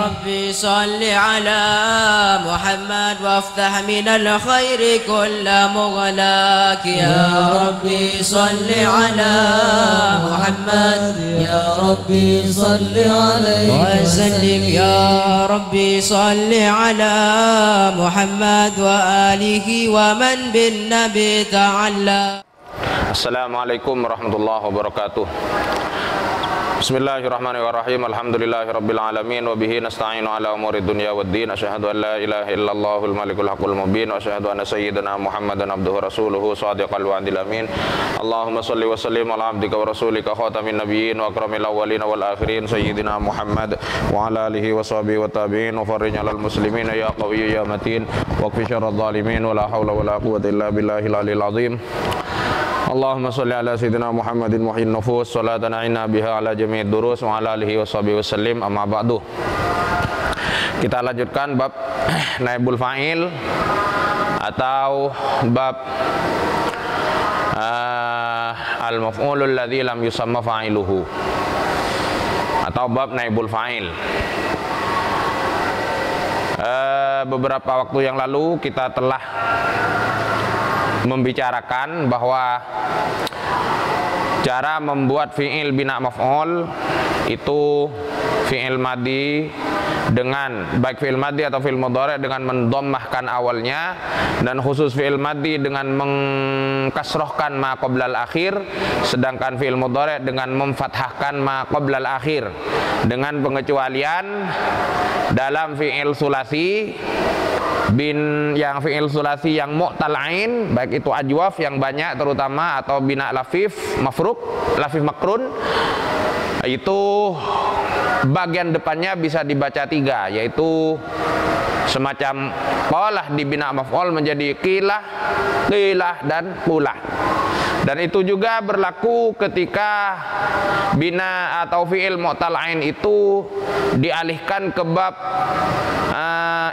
ربي صل على محمد وافتح من الخير كل مغلاق يا ربي صل على محمد يا ربي صل عليه وسلم يا ربي صل على محمد وآله ومن بالنبي تعالى. Assalamualaikum warahmatullahi wabarakatuh. Bismillahirrahmanirrahim. Alhamdulillahirabbil alamin wa bihi nasta'inu ala umuri dunya waddin. Asyhadu an la ilaha illallahul malikul haqqul mubin wa asyhadu anna sayyidana Muhammadan abduhu rasuluhu shadiqal wa'dil amin. Allahumma shalli wa sallim ala abdika wa rasulika khatamin nabiyyin wa akramil awwalin wal akhirin sayyidina Muhammad wa ala alihi wa sahbihi wa tabi'in wa farrij 'alal muslimin ya qawiyyu ya matin wa qfi syarradh dhalimin wa la haula wa la quwwata illa billahil aliyil azim. Allahumma sholli ala sayyidina Muhammadin muhyin nufus salatan inna biha ala jami'id durus wa ala alihi washabihi wasallim amma ba'du. Kita lanjutkan bab naibul fa'il atau bab al-maf'ulul ladzi lam yusamma fa'iluhu atau bab naibul fa'il. Beberapa waktu yang lalu kita telah membicarakan bahwa cara membuat fi'il bina maf'ul itu fi'il madi dengan baik fi'il madi atau fi'il mudhari' dengan mendommahkan awalnya, dan khusus fi'il madi dengan mengkasrohkan ma qoblal akhir, sedangkan fi'il mudhari' dengan memfathahkan ma qoblal akhir, dengan pengecualian dalam fi'il sulasi yang fi'il sulasi yang mu'tal ain, baik itu ajwaf yang banyak terutama atau bina lafif mafruk, lafif makrun, itu bagian depannya bisa dibaca tiga, yaitu semacam qalah di bina maf'ul menjadi qilah, qilah dan qulah. Dan itu juga berlaku ketika bina atau fi'il mu'tal ain itu dialihkan ke bab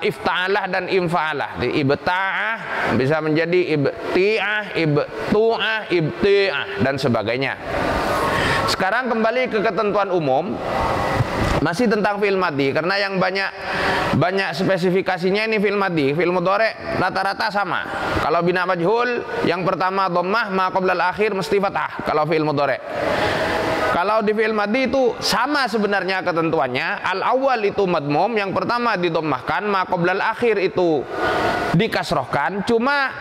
ifta'alah dan infa'alah. Ibta'ah bisa menjadi ibti'ah, ibtu'ah, ibti'ah dan sebagainya. Sekarang kembali ke ketentuan umum, masih tentang fi'il madi, karena yang banyak spesifikasinya ini fi'il madi. Fi'il mudhari' rata-rata sama. Kalau bina majhul yang pertama dhammah, ma qoblal akhir mesti fathah kalau fi'il mudhari'. Kalau di fi'il madi itu sama sebenarnya ketentuannya. Al-awwal itu madmum, yang pertama didommahkan, ma qoblal akhir itu dikasrohkan. Cuma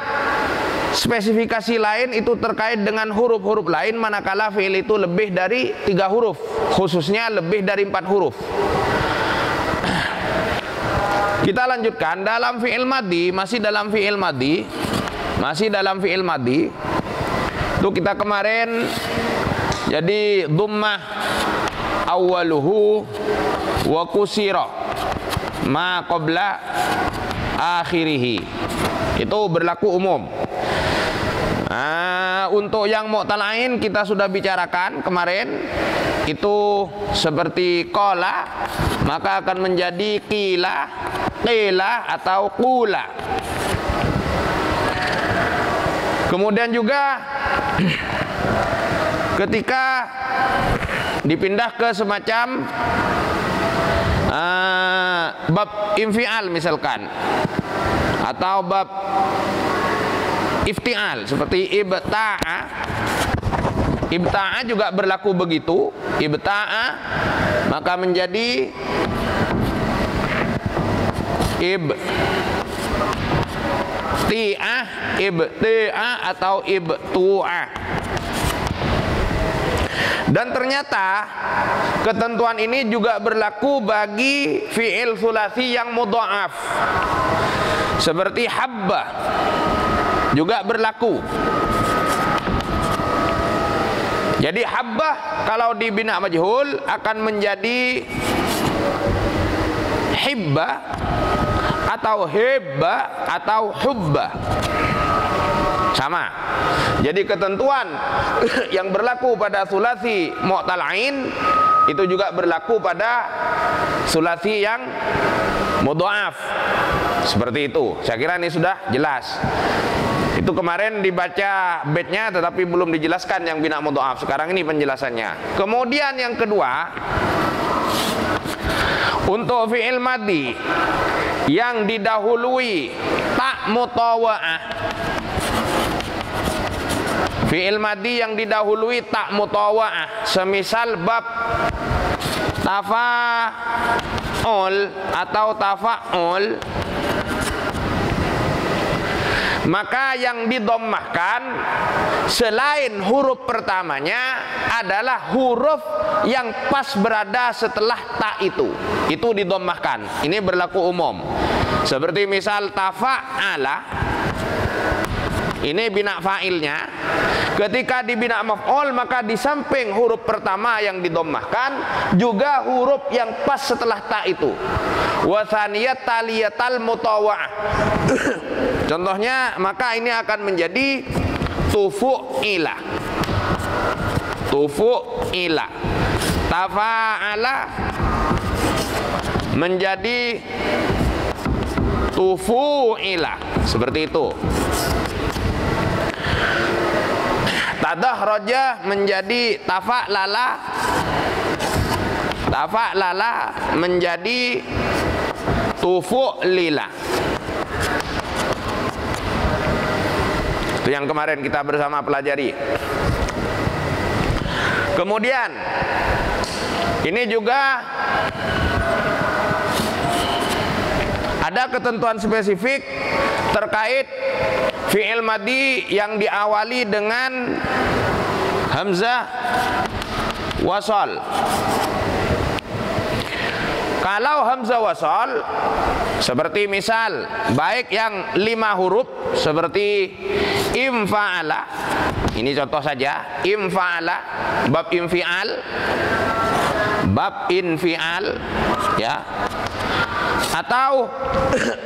spesifikasi lain itu terkait dengan huruf-huruf lain manakala fi'il itu lebih dari 3 huruf, khususnya lebih dari 4 huruf. Kita lanjutkan dalam fi'il madi, masih dalam fi'il madi. Itu kita kemarin jadi dhammah awwaluhu wa kusira ma qabla akhirih. Itu berlaku umum. Untuk yang mu'tal ain kita sudah bicarakan kemarin, itu seperti qala maka akan menjadi qila, qila atau qula. Kemudian juga ketika dipindah ke semacam bab infial misalkan, atau bab iftial seperti ibta'a. Ibta'a juga berlaku begitu. Ibta'a maka menjadi ibti'ah, ibti'ah atau ibtu'ah. Dan ternyata ketentuan ini juga berlaku bagi fi'il sulasi yang mudha'af. Seperti habba juga berlaku. Jadi habbah kalau di bina majhul akan menjadi hibba atau hibba atau hubba. Sama. Jadi ketentuan yang berlaku pada sulasi mu'tal ain itu juga berlaku pada sulasi yang mudha'af. Seperti itu. Saya kira ini sudah jelas. Itu kemarin dibaca baitnya tetapi belum dijelaskan yang bina mudha'af. Sekarang ini penjelasannya. Kemudian yang kedua, Untuk fi'il madhi yang didahului tak mutawa'ah, fi'il madhi yang didahului tak mutawa'ah, semisal bab tafa'ul atau tafa'ul, maka yang didommahkan selain huruf pertamanya adalah huruf yang pas berada setelah ta itu didommahkan. Ini berlaku umum. Seperti misal tafa'ala, ini bina fa'ilnya. Ketika di bina maf'ul, maka di samping huruf pertama yang didommahkan juga huruf yang pas setelah ta itu. Wa thaniyat taliyatal mutawa'ah. Contohnya, maka ini akan menjadi tufu'ila. Tufu'ila. Tafa'ala menjadi tufu'ila. Seperti itu. Tadahraja menjadi tafa'lala. Tafa'lala menjadi tufu'lila. Itu yang kemarin kita bersama pelajari. Kemudian ini juga ada ketentuan spesifik terkait fi'il madhi yang diawali dengan hamzah wasal. Kalau hamzah wasal, seperti misal baik yang 5 huruf seperti imfa'ala, ini contoh saja, imfa'ala, bab infial, ya, atau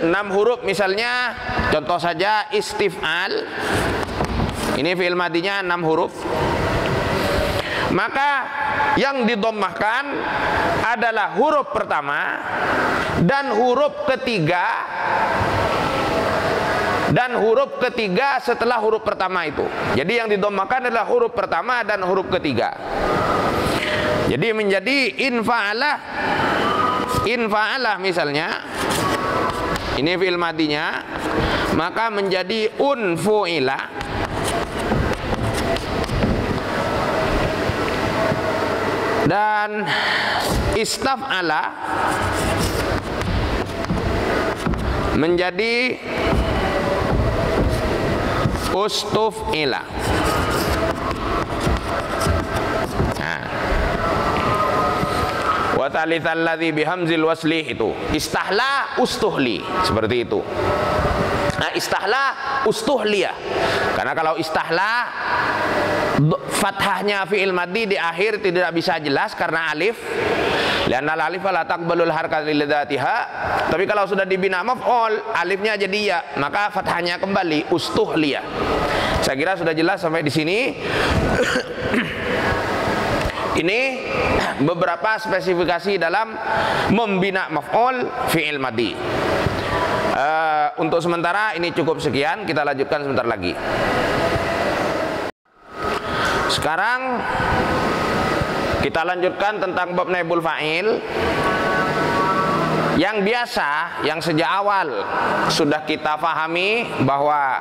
6 huruf misalnya, contoh saja istif'al, ini fi'il madhinya 6 huruf. Maka yang didommahkan adalah huruf pertama dan huruf ketiga setelah huruf pertama itu. Jadi yang didommahkan adalah huruf pertama dan huruf ketiga. Jadi menjadi infa'alah misalnya, ini fi'il madhinya, maka menjadi unfu'ila. Dan istaf'ala menjadi ustuf'ila. Wa thalithal ladzi bihamzil wasli, itu istahla ustuhli, seperti itu. Nah, istahla ustuhliyah. Karena kalau istahla fathahnya fi'il madhi di akhir tidak bisa jelas karena alif. Lianna alif la taqbalul harkat lidzatiha. Tapi kalau sudah dibina maf'ul, alifnya jadi ya, maka fathahnya kembali ustuhliyah. Saya kira sudah jelas sampai di sini. Ini beberapa spesifikasi dalam membina maf'ul fi'il madhi. Untuk sementara ini cukup sekian, kita lanjutkan sebentar lagi. Sekarang kita lanjutkan tentang bab naibul fa'il yang biasa, yang sejak awal sudah kita pahami bahwa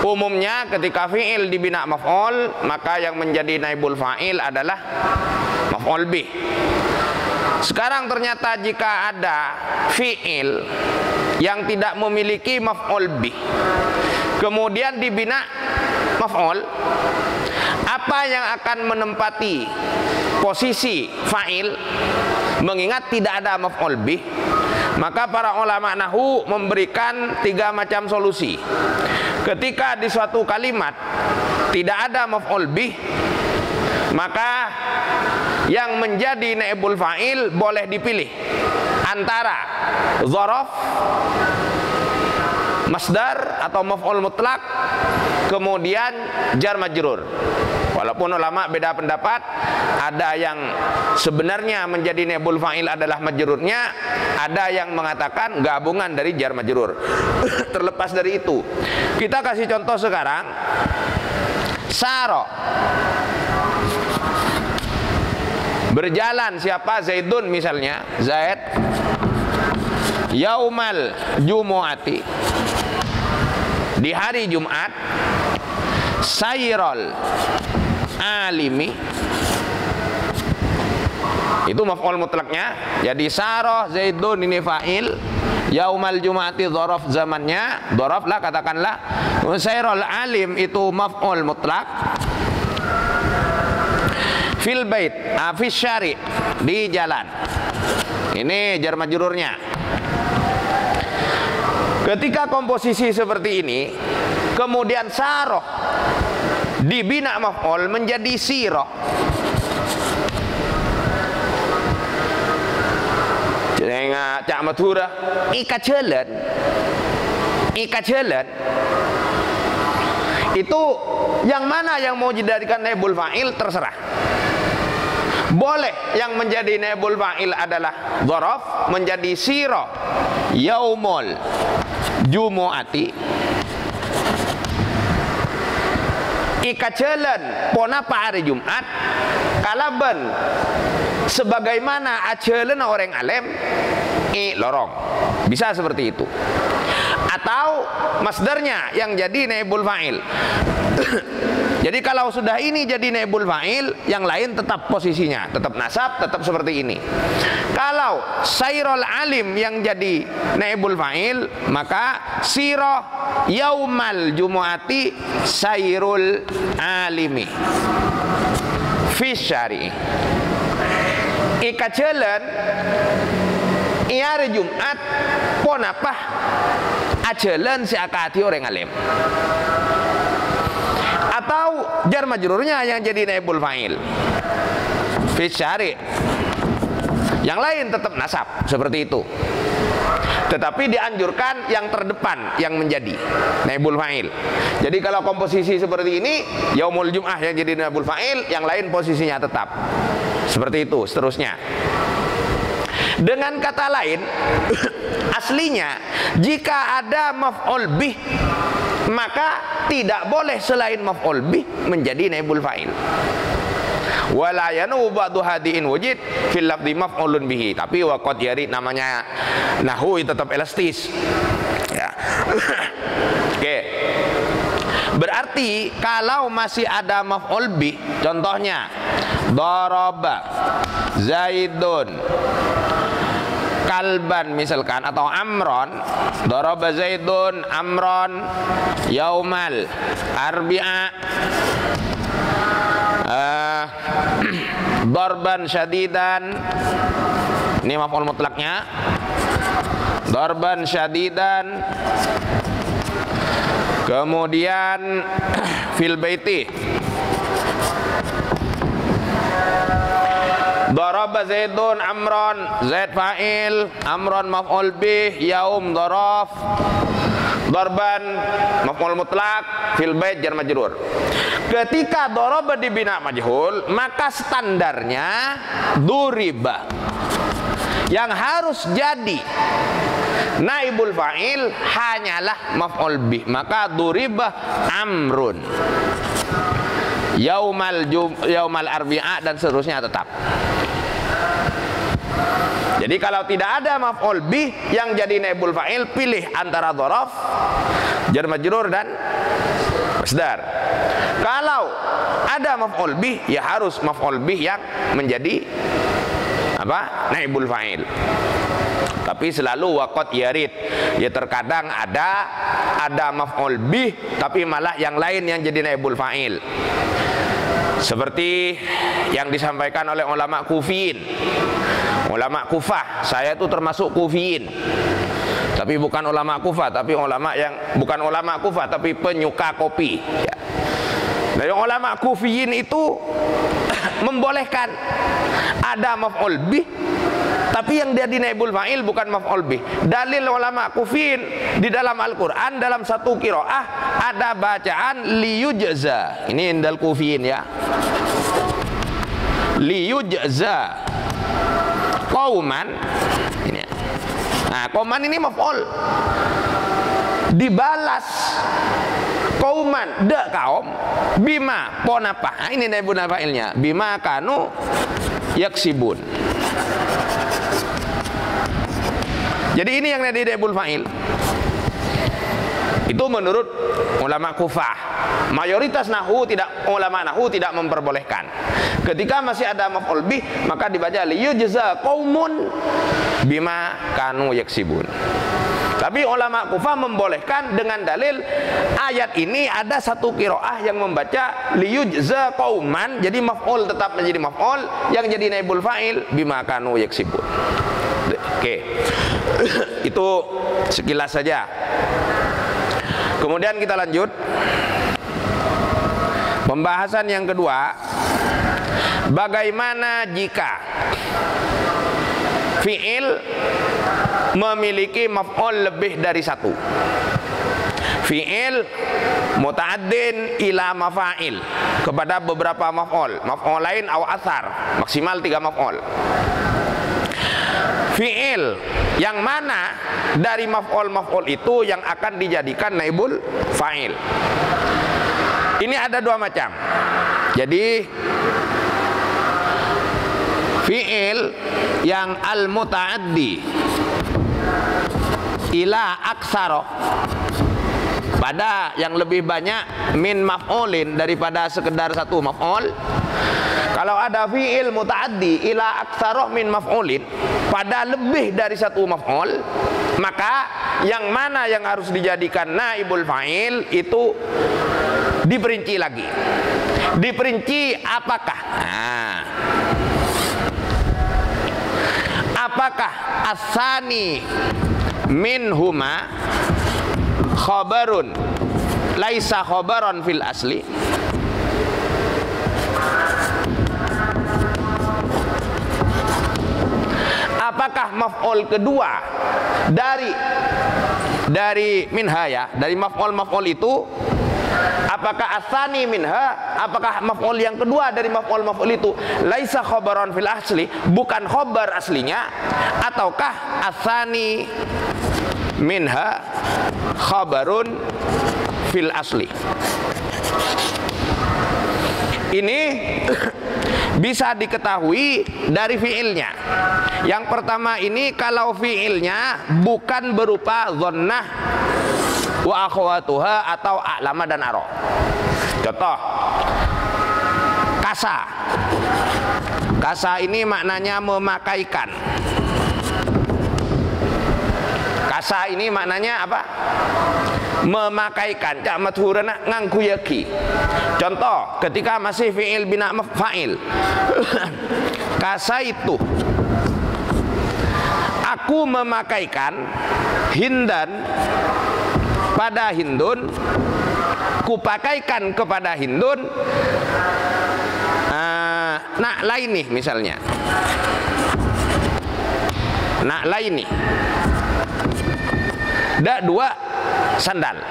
umumnya ketika fi'il dibina maf'ul, maka yang menjadi naibul fa'il adalah maf'ul bih. Sekarang ternyata jika ada fi'il yang tidak memiliki maf'ul bih, kemudian dibina maf'ul, apa yang akan menempati posisi fa'il? Mengingat tidak ada maf'ul bih, maka para ulama nahwu memberikan 3 macam solusi. Ketika di suatu kalimat tidak ada maf'ul bih, maka yang menjadi naibul fa'il boleh dipilih antara dzaraf, masdar atau maf'ul mutlak, kemudian jar majrur. Walaupun ulama beda pendapat, ada yang sebenarnya menjadi naibul fa'il adalah majrurnya, ada yang mengatakan gabungan dari jar majrur. Terlepas dari itu, kita kasih contoh sekarang. Saro Berjalan siapa? Zaidun misalnya. Zaid yaumal jumu'ati, di hari Jumat. Sayrol alimi, itu maf'ul mutlaknya. Jadi saroh Zaidun ini fa'il, yaumal jumu'ati dhorof zamannya, dhorof lah katakanlah. Sayrol alim itu maf'ul mutlak. Fil bait, fis syari, di jalan. Ini jar majrurnya. Ketika komposisi seperti ini, kemudian saroh dibina maf'ul menjadi siroh. Jangan cak mathura ikat jalan. Itu yang mana yang mau dijadikan naibul fa'il terserah. Boleh yang menjadi naibul fa'il adalah dhorof menjadi siro yaumul jumu'ati, ikat jalan ponapa hari Jumat, kalaban sebagaimana ajalan orang alim lorong, bisa seperti itu. Atau masdarnya yang jadi naibul fa'il. Jadi kalau sudah ini jadi naibul fa'il, yang lain tetap posisinya, tetap nasab, tetap seperti ini. Kalau sayrul alim yang jadi naibul fa'il, maka sirah yaumal jumu'ati sayrul alimi fi syari. Ikat jalan hari Jumat ponapah ajalan si akati orang alim. Atau jar majrurnya yang jadi naibul fa'il fi syari, yang lain tetap nasab seperti itu. Tetapi dianjurkan yang terdepan yang menjadi naibul fa'il. Jadi kalau komposisi seperti ini, yaumul jum'ah yang jadi naibul fa'il, yang lain posisinya tetap seperti itu seterusnya. Dengan kata lain, aslinya jika ada maf'ul bih, maka tidak boleh selain maf'ul bih menjadi naibul fa'il. Wala yanu ba'du hadiin wujid fil lafzi maf'ulun bihi. Tapi waqad yari, namanya nahwu tetap elastis. Ya. Oke. Berarti kalau masih ada maf'ul bih, contohnya daraba Zaidun kalban misalkan, atau amron, daraba Zaidun amron yaumal arbi'a, darban syadidan, ini maf'ul mutlaknya, darban syadidan. Kemudian fil baiti daraba Zaidun amron, Zaid fa'il, amron maf'ul bih, yaum daraf, darban maf'ul mutlak, fil bait jar majrur. Ketika daraba dibina majhul, maka standarnya duriba. Yang harus jadi naibul fa'il hanyalah maf'ul bih, maka duriba amrun yaumal arbi'a dan seterusnya tetap. Jadi kalau tidak ada maf'ul bih yang jadi naibul fa'il, pilih antara dhorof, jar majrur dan masdar. Kalau ada maf'ul bih, ya harus maf'ul bih yang menjadi apa? Naibul fa'il. Tapi selalu waqat yarid, ya terkadang ada maf'ul bih tapi malah yang lain yang jadi naibul fa'il. Seperti yang disampaikan oleh ulama Kufiin, ulama Kufah. Saya itu termasuk Kufiin, tapi bukan ulama Kufah, tapi ulama yang bukan ulama Kufah, tapi penyuka kopi. Ya. Dari ulama Kufiin itu membolehkan ada maf'ul bih, tapi yang jadi naibul fa'il bukan maf'ul bih. Dalil ulama Kufiin di dalam Al-Quran, dalam satu qiraah ada bacaan liyujza. Ini indal Kufiin ya, liyujza qauman. Ini. Nah, qauman ini maf'ul, dibalas qauman de kaum bima ponapa. Nah, ini naibul fa'ilnya, bima kanu yaksibun. Jadi ini yang jadi naibul fa'il. Itu menurut ulama Kufah. Mayoritas ulama nahwu tidak memperbolehkan. Ketika masih ada maf'ul bih, maka dibaca liyujza qaumun bima kanu yaksibun. Tapi ulama Kufah membolehkan dengan dalil ayat ini ada satu qiraah yang membaca liyujza qauman, jadi maf'ul tetap menjadi maf'ul, yang jadi naibul fa'il bima kanu yaksibun. Oke. Itu sekilas saja. Kemudian kita lanjut. Pembahasan yang kedua, bagaimana jika fi'il memiliki maf'ul lebih dari satu? Fi'il muta'addin ila mafa'il, kepada beberapa maf'ul, maf'ul lain atau athar, maksimal 3 maf'ul. Fi'il yang mana dari maf'ul itu yang akan dijadikan naibul fa'il? Ini ada 2 macam. Jadi fi'il yang al-muta'addi ila aksaro, pada yang lebih banyak min maf'ulin daripada sekedar satu maf'ul. Kalau ada fi'il muta'addi ila aktsaro min maf'ulin, pada lebih dari satu maf'ul, maka yang mana yang harus dijadikan naibul fa'il itu diperinci lagi. Diperinci apakah? Apakah asani minhuma khabarun laisa khabaron fil asli? Apakah maf'ul kedua dari minha, ya, dari maf'ul itu, apakah asani minha, apakah maf'ul yang kedua dari maf'ul itu laisa khabaron fil asli, bukan khabar aslinya, ataukah asani minha khabarun fil asli? Ini bisa diketahui dari fiilnya. Yang pertama ini, kalau fiilnya bukan berupa dhannah wa akhwatuha atau a'lama dan aro. Contoh, kasa. Kasa ini maknanya memakaikan. Kasa ini maknanya apa? Memakaikan. Cak madhurana ngangkuyaki. Contoh, ketika masih fi'il bina fa'il. Kasa itu, aku memakaikan hindan pada hindun, kupakaikan kepada hindun nak lain nih misalnya. Nak lain nih. Ada 2 sandal.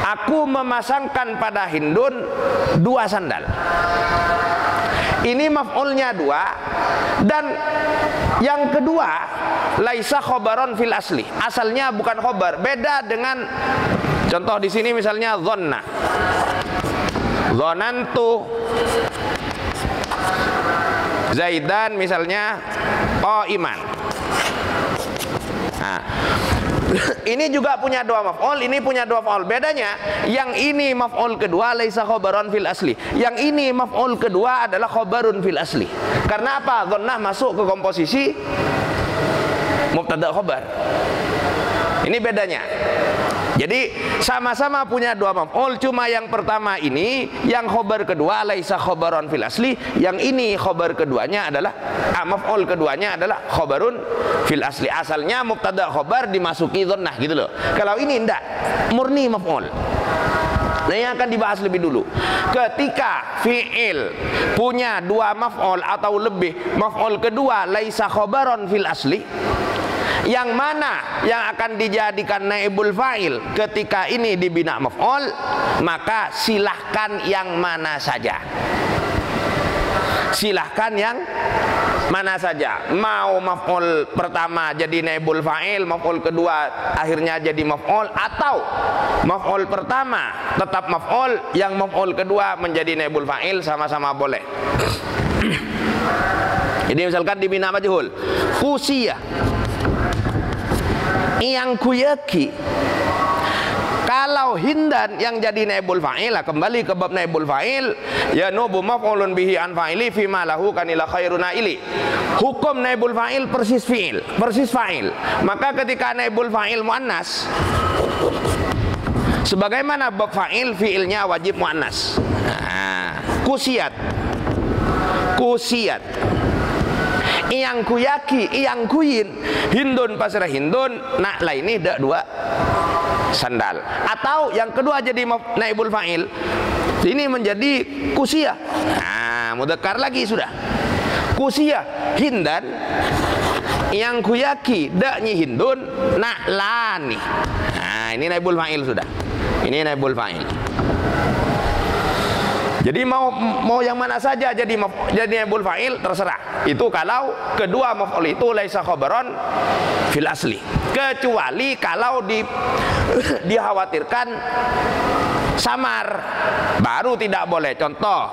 Aku memasangkan pada hindun 2 sandal. Ini maf'ulnya 2, dan yang kedua laisa khobaron fil asli. Asalnya bukan khobar. Beda dengan contoh di sini misalnya dhonna. Dhonantu Zaidan misalnya iman. Nah, ini juga punya 2 maf'ul, ini punya 2 maf'ul. Bedanya, yang ini maf'ul kedua laisa khobaron fil asli. Yang ini maf'ul kedua adalah khobarun fil asli. Karena apa? Dhonnah masuk ke komposisi mubtada khobar. Ini bedanya. Jadi sama-sama punya 2 maf'ul, cuma yang pertama ini yang khobar kedua laisa khobaron fil asli, yang ini khobar keduanya adalah maf'ul keduanya adalah khobarun fil asli. Asalnya mubtada khobar dimasuki dhonnah gitu loh. Kalau ini enggak, murni maf'ul. Nah, yang akan dibahas lebih dulu. Ketika fi'il punya 2 maf'ul atau lebih, maf'ul kedua laisa khobaron fil asli, yang mana yang akan dijadikan naibul fa'il ketika ini dibina maf'ul, maka silahkan yang mana saja. Silahkan yang mana saja. Mau maf'ul pertama jadi naibul fa'il, maf'ul kedua akhirnya jadi maf'ul, atau maf'ul pertama tetap maf'ul, yang maf'ul kedua menjadi naibul fa'il, sama-sama boleh. Jadi misalkan di bina majhul, kusia, yang kuyaki. Kalau hindan yang jadi naibul fa'il, kembali ke bab naibul fa'il, ya nubu maf'ulun bihi an fa'ili fi ma lahu kanila khairuna ili. Hukum naibul fa'il persis fi'il, persis fa'il. Maka ketika naibul fa'il muannas, sebagaimana bab fa'il, fi'ilnya wajib muannas. Nah, kusiat, kusiat, iyang kuyaki, iyang kuyin, hindun pasrah hindun, nak laini dak dua sandal. Atau yang kedua jadi naibul fa'il, ini menjadi kusiah. Nah, mudzakkar lagi sudah. Kusiah hindan, yang kuyaki daknya hindun, nak lani. Nah, ini naibul fa'il sudah. Ini naibul fa'il. Jadi mau yang mana saja jadi naibul fa'il terserah. Itu kalau kedua maf'ul itu laisa khabaron fil asli. Kecuali kalau dikhawatirkan samar, baru tidak boleh. Contoh,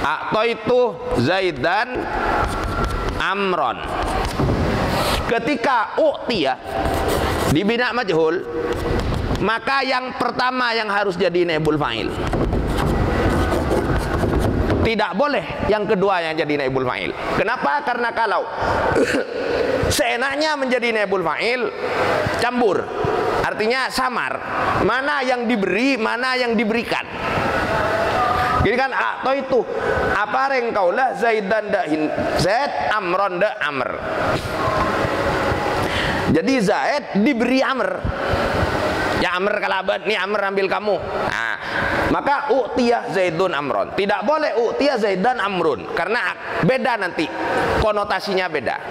a'taitu Zaidan Amron. Ketika u'tiyah dibina majhul, maka yang pertama yang harus jadi naibul fa'il. Tidak boleh yang kedua yang jadi naibul fa'il. Kenapa? Karena kalau seenaknya menjadi naibul fa'il, campur, artinya samar, mana yang diberi, mana yang diberikan. Jadi kan atau itu apa rengkaulah Zaidan dak Zaid, Amron dak Amr. Jadi Zaid diberi Amr. Ya Amr kalaban, nih Amr ambil kamu. Nah, maka u'tiyah Zaidun Amron. Tidak boleh u'tiyah Zaidan Amrun, karena beda nanti, konotasinya beda.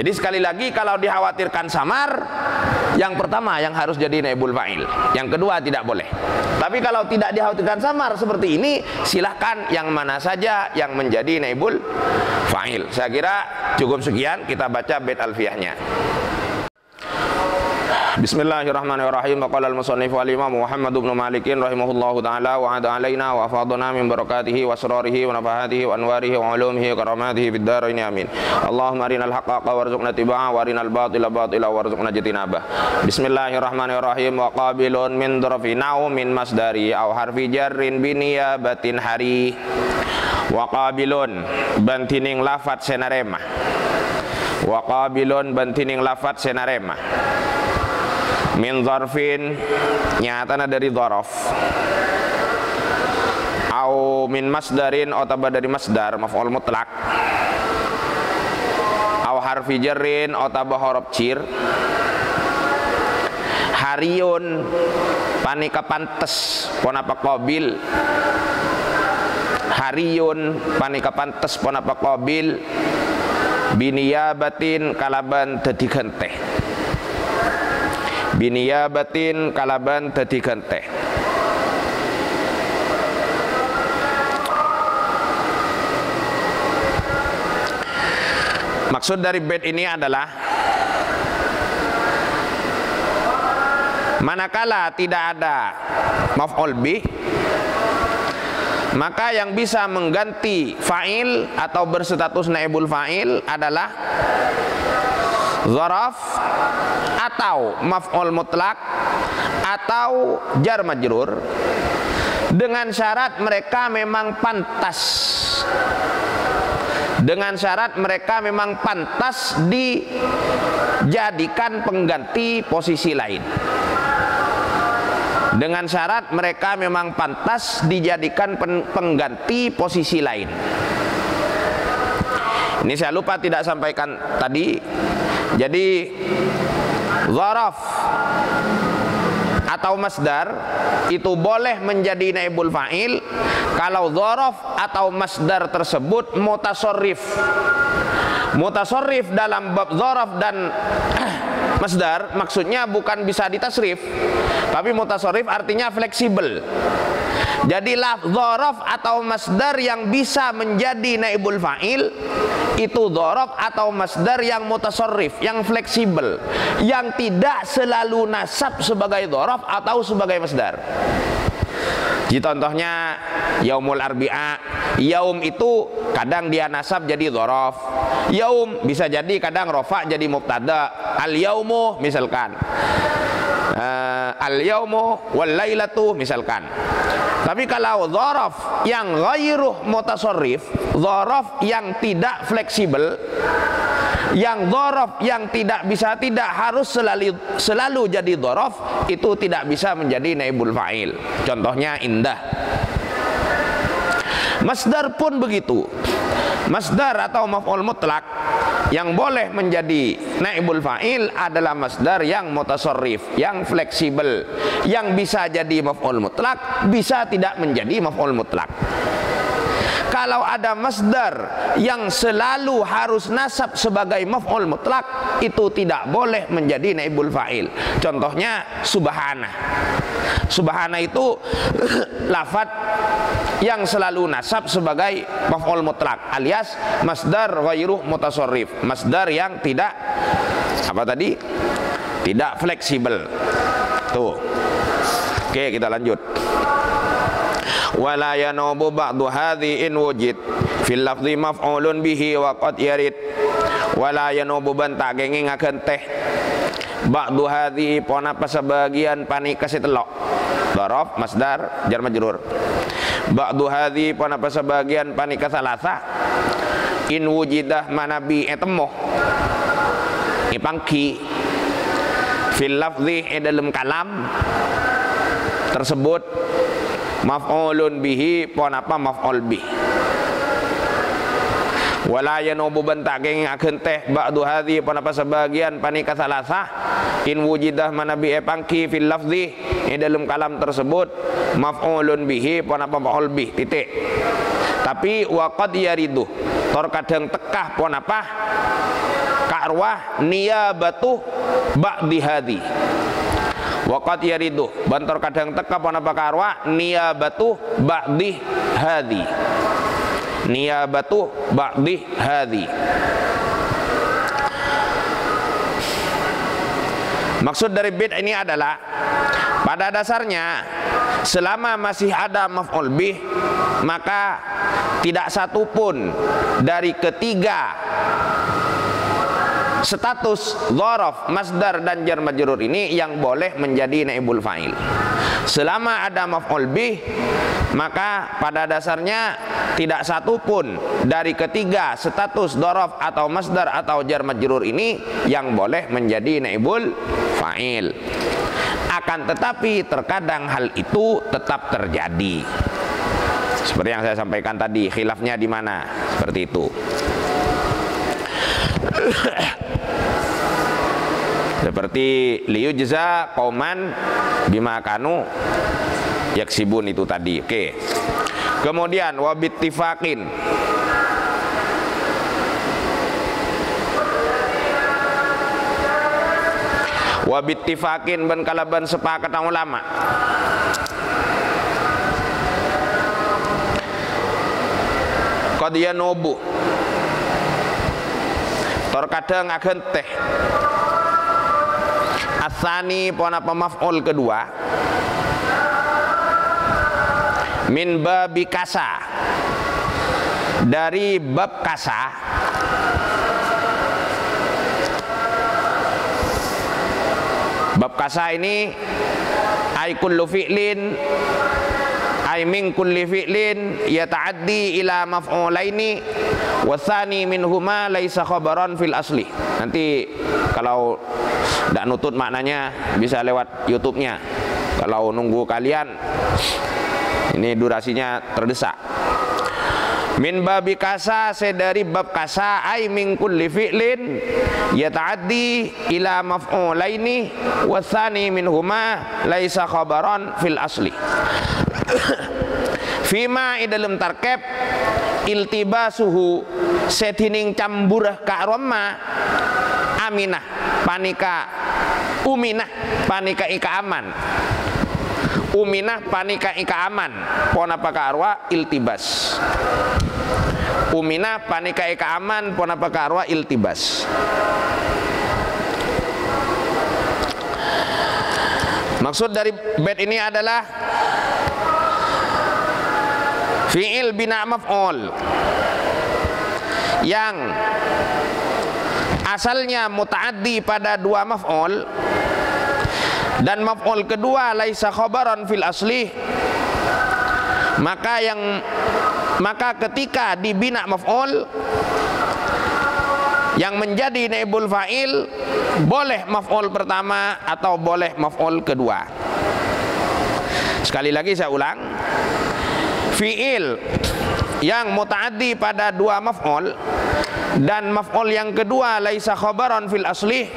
Jadi sekali lagi, kalau dikhawatirkan samar, yang pertama yang harus jadi naibul fa'il, yang kedua tidak boleh. Tapi kalau tidak dikhawatirkan samar seperti ini, silahkan yang mana saja yang menjadi naibul fa'il. Saya kira cukup sekian, kita baca bait alfiyahnya. Bismillahirrahmanirrahim. Qala al-musannif wal imam Muhammad ibn Malik rahimahullahu taala wa ada alaina wa fadana min barakatihi wa asrarihi wa nafahatihi wa anwarihi wa ulumihi wa karamatihi fid dharain amin. Allahumma arinal haqqa warzuqna tibaa wa arinal batila batila warzuqna jitinabah. Bismillahirrahmanirrahim. Wa qabilun min dharafi naw min masdari aw harfi jarrin bi niyabatin hari. Wa qabilun bantining lafat senarema. Wa qabilun bantining lafat senarema. Min zarfin nyatana dari dzaraf, au min masdarin otaba dari masdar maf'ul mutlak, au harfi jarrin otaba huruf jar, hariyun panika pantes ponapa qabil, hariyun panika pantes ponapa qabil, biniyabatin kalaban dadi genteh, biniyabatin kalaban dadi genteh. Maksud dari bait ini adalah manakala tidak ada maf'ul bih, maka yang bisa mengganti fa'il atau berstatus naibul fa'il adalah zaraf atau maf'ul mutlak atau jar majrur, dengan syarat mereka memang pantas, dengan syarat mereka memang pantas dijadikan pengganti posisi lain, dengan syarat mereka memang pantas dijadikan pengganti posisi lain. Ini saya lupa tidak sampaikan tadi. Jadi zaraf atau masdar itu boleh menjadi naibul fa'il kalau zaraf atau masdar tersebut mutasarrif. Mutasarrif dalam bab zaraf dan masdar maksudnya bukan bisa ditasrif, tapi mutasarrif artinya fleksibel. Jadi zaraf atau masdar yang bisa menjadi naibul fa'il itu zaraf atau masdar yang mutasarrif, yang fleksibel, yang tidak selalu nasab sebagai zaraf atau sebagai masdar. Jadi contohnya yaumul arbi'a. Yaum itu kadang dia nasab jadi dzaraf. Yaum bisa jadi kadang rafa jadi mubtada. Al yaumu misalkan. Al yaumu wal lailatu misalkan. Tapi kalau dzaraf yang ghairu mutasarrif, dzaraf yang tidak fleksibel, yang dzaraf yang tidak bisa, tidak harus selalu jadi dzaraf, itu tidak bisa menjadi naibul fa'il. Contohnya indah. Masdar pun begitu. Masdar atau maf'ul mutlak yang boleh menjadi naibul fa'il adalah masdar yang mutasarrif, yang fleksibel, yang bisa jadi maf'ul mutlak, bisa tidak menjadi maf'ul mutlak. Kalau ada masdar yang selalu harus nasab sebagai maf'ul mutlak, itu tidak boleh menjadi naibul fa'il. Contohnya subhana. Subhana itu lafaz yang selalu nasab sebagai maf'ul mutlak, alias masdar ghairu mutasarrif, masdar yang tidak apa tadi? Tidak fleksibel. Tuh. Oke, kita lanjut. Wala yanubu ba'du hadhi in wujid fil lafzi maf'ulun bihi wa qad yarid. Wala yanubu banta genging akan teh ba'du hadhi pona pasabagian pani kasih telok. Dzaraf masdar jar majrur. Ba'du hadhi pona pasabagian pani kasalasa in wujidah manabi etemoh ipangki fil lafzi dalam kalam tersebut maf'ulun bihi pon apa maf'ul bih. Wala yanubu banta geng akeun teh ba'du hadhi pon apa sebagian panika salasa in wujidah manabi epangki fil lafzi dalam kalam tersebut maf'ulun bihi pon apa maf'ul bih titik. Tapi wa qad yaridu terkadang tekah pon apa ka'rwah niyabatu ba'di hadhi. Waqat yaridu bantor kadang teka pon apa karwa niyabatu ba'di hadhi. Niyabatu ba'di hadhi. Maksud dari bid ini adalah pada dasarnya selama masih ada maf'ul bih, maka tidak satu pun dari ketiga status dzaraf, masdar dan jar majrur ini yang boleh menjadi naibul fa'il. Selama ada maf'ul bih, maka pada dasarnya tidak satu pun dari ketiga status dzaraf atau masdar atau jar majrur ini yang boleh menjadi naibul fa'il. Akan tetapi terkadang hal itu tetap terjadi. Seperti yang saya sampaikan tadi, khilafnya di mana? Seperti itu. Seperti liyujza qauman bima kanu yaksibun itu tadi. Oke. Kemudian wabittifaqin. Wabittifaqin ban kalaban sepakat ulama. Qad yanubu. Terkadang akan teh asani pona pemaf'ul kedua min babi kasa dari bab kasa ini ay kullu fi'lin ay min kulli fi'lin yata'addi ila maf'ulaini wa tsani minhuma laisa khabaran fil asli. Nanti kalau tidak nutut maknanya bisa lewat YouTube-nya. Kalau nunggu kalian ini durasinya terdesak. Min babi kasa sedari bab kasa ay min kulli fi'lin yata'addi ila maf'ulaini wa tsani minhuma laisa khabaran fil asli. Fima dalam tarkeb iltibasuhu setining camburah ka'roma aminah panika uminah panika ika aman. Uminah panika ika aman pon apa ka'rwa iltibas. Uminah panika ika aman pon apa ka'rwa iltibas. Maksud dari bait ini adalah fi'il bina maf'ul yang asalnya muta'addi pada dua maf'ul dan maf'ul kedua laisa khabaran fil asli, maka ketika dibina maf'ul yang menjadi naibul fa'il boleh maf'ul pertama atau boleh maf'ul kedua. Sekali lagi saya ulang, fi'il yang muta'addi pada dua maf'ul dan maf'ul yang kedua laisa khabaran fil asli,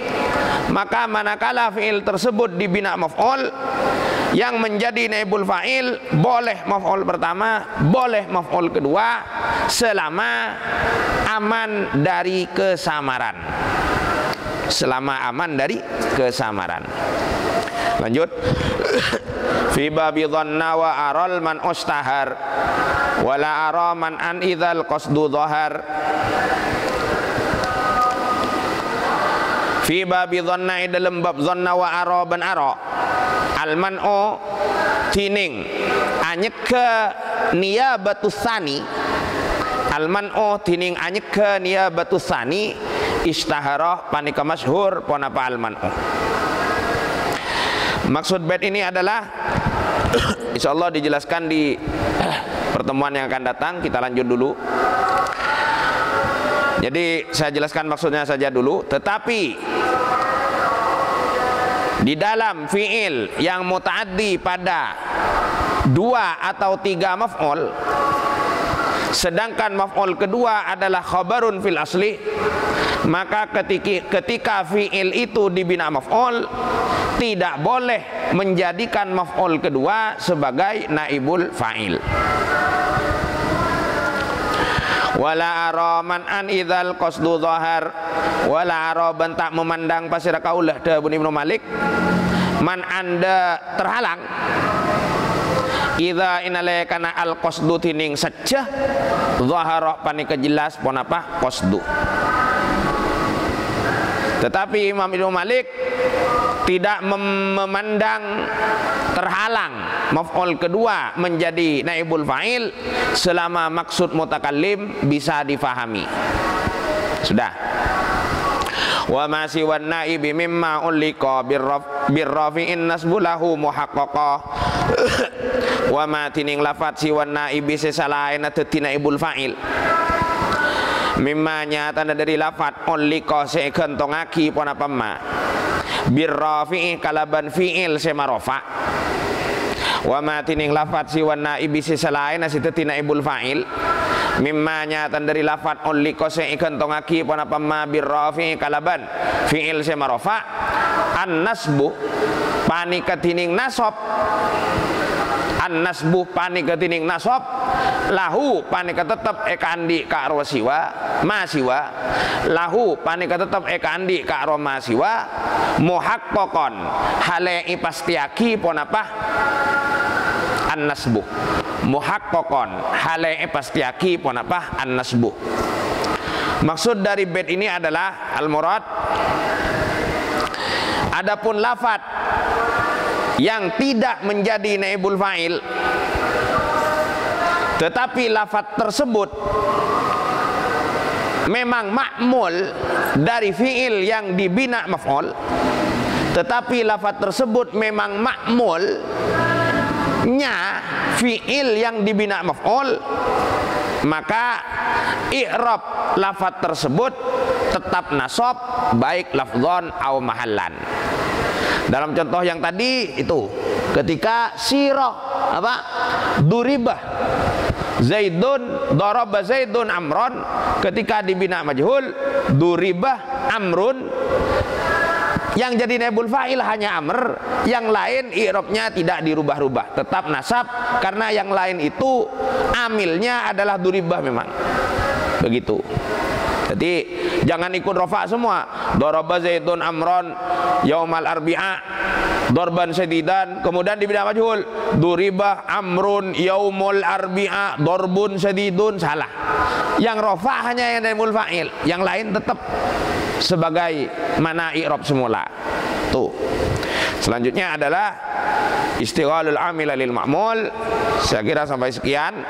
maka manakala fi'il tersebut dibina maf'ul yang menjadi naibul fa'il boleh maf'ul pertama, boleh maf'ul kedua selama aman dari kesamaran. Selama aman dari kesamaran. Lanjut. Fi babi dhanna wa aral man ustahar wala ara man an idzal qasdu dhahar. Fi babi dhanna dalam bab dhanna wa ara ban ara almano tining anyek ke niyabatus sani, almano tining anyek ke niyabatus sani istahara panika masyhur ponapa almano. Maksud bait ini adalah insyaallah dijelaskan di pertemuan yang akan datang. Kita lanjut dulu. Jadi saya jelaskan maksudnya saja dulu. Tetapi di dalam fi'il yang muta'addi pada dua atau tiga maf'ul, sedangkan maf'ul kedua adalah khabarun fil asli, maka ketika fi'il itu dibina maf'ul tidak boleh menjadikan maf'ul kedua sebagai naibul fa'il. Wala ara man an idzal qasdu dhahar, wala ara bentak memandang pasir kaulah da Ibnu Malik man anda terhalang idza inalaikana al qasdu tining seceh dhahara panika jelas pon apa qasdu. Tetapi Imam Ibnu Malik tidak memandang terhalang maf'ul kedua menjadi naibul fa'il selama maksud mutakallim bisa difahami. Sudah. Wa ma siwan naibi mimma ulika birrafi'in nasbu lahu muhaqqaqa. Wa ma tining lafat siwan naibi sesalaina teti naibul fa'il. Mimma nyata dari lafat ulika sekentongaki pon apa ma. Birrafi'i kalaban fi'il semarofa. Wa ma tining lafat siwan naibi sesalain asitati naibul fa'il mimma nyatan dari lafat ulika sekentongaki pon apa ma birrafi'i kalaban fi'il semarofa an nasbu panika tining nasab, an nasbu panika tining nasab lahu panika tetap eka andi ka arwa siwa masiwa lahu panika tetap eka andi ka arwa masiwa muhaqqaqan hale ipastiaki pon apa an-nasbu muhaqqaqan hale ipastiaki pon apa an-nasbu. Maksud dari bait ini adalah al-murad adapun lafat yang tidak menjadi naibul fa'il tetapi lafat tersebut memang ma'mul dari fi'il yang dibina maf'ul, tetapi lafat tersebut memang ma'mulnya fi'il yang dibina maf'ul, maka i'rab lafat tersebut tetap nasab baik lafdzon au mahallan. Dalam contoh yang tadi itu ketika sirah apa duribah Zaidun daraba Zaidun amron, ketika dibina majhul duribah amrun, yang jadi naibul fa'il hanya amr, yang lain i'rabnya tidak dirubah-rubah, tetap nasab karena yang lain itu amilnya adalah duribah memang. Begitu. Jadi jangan ikut rafa semua. Daraba Zaidun amron yaumal arbi'a dorban sadidan, kemudian dibina majhul duribah amrun yaumul arbi'a dorbun sadidun, salah. Yang rafa hanya yang naibul fa'il, yang lain tetap sebagai mana i'rab semula. Tuh. Selanjutnya adalah istighalul amil lil ma'mul. Saya kira sampai sekian.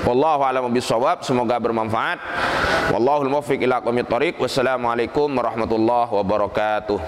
Wallahu a'lam bishawab. Semoga bermanfaat. Wallahul muwaffiq ila aqwamit thoriq. Wassalamualaikum warahmatullahi wabarakatuh.